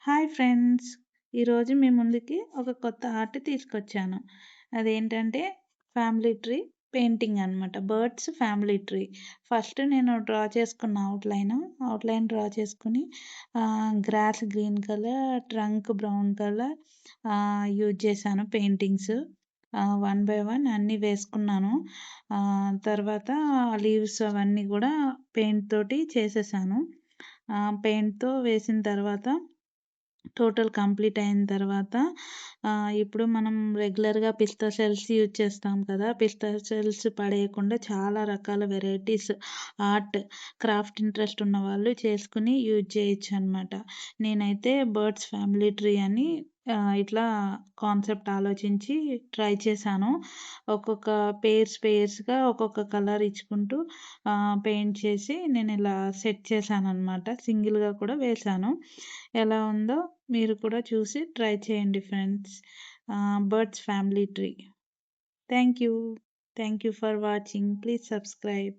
Hi friends! ఈరోజు మీ ముందుకి ఒక కొత్త ఆర్ట్ తీసుకొచ్చాను. అదేంటంటే ఫ్యామిలీ ట్రీ పెయింటింగ్ అనమాట. Birds family tree. ఫస్ట్ నేను డ్రా చేసుకున్న అవుట్‌లైన్ డ్రా చేసుకొని gross green colour, trunk brown colour use చేశాను పెయింటింగ్స్. వన్ బై వన్ అన్నీ వేసుకున్నాను. తర్వాత లీవ్స్ అవన్నీ కూడా పెయింట్ తోటి చేసేసాను. పెయింట్‌తో వేసిన తర్వాత టోటల్ కంప్లీట్ అయిన తర్వాత ఇప్పుడు మనం రెగ్యులర్‌గా పిస్తా షెల్స్ యూజ్ చేస్తాం కదా! పిస్తా షెల్స్ పడేయకుండా చాలా రకాల వెరైటీస్ క్రాఫ్ట్ ఇంట్రెస్ట్ ఉన్నవాళ్ళు చేసుకొని యూజ్ చేయొచ్చనమాట. నేనైతే బర్డ్స్ ఫ్యామిలీ ట్రీ అని ఇట్లా కాన్సెప్ట్ ఆలోచించి ట్రై చేశాను. ఒక్కొక్క పెయిర్స్‌గా ఒక్కొక్క కలర్ ఇచ్చుకుంటూ పెయింట్ చేసి నేనిలా సెట్ చేశాననమాట. సింగిల్‌గా కూడా వేశాను. ఎలా ఉందో మీరు కూడా చూసి ట్రై చేయండి friends. Birds family tree. Thank you. Thank you for watching. Please subscribe.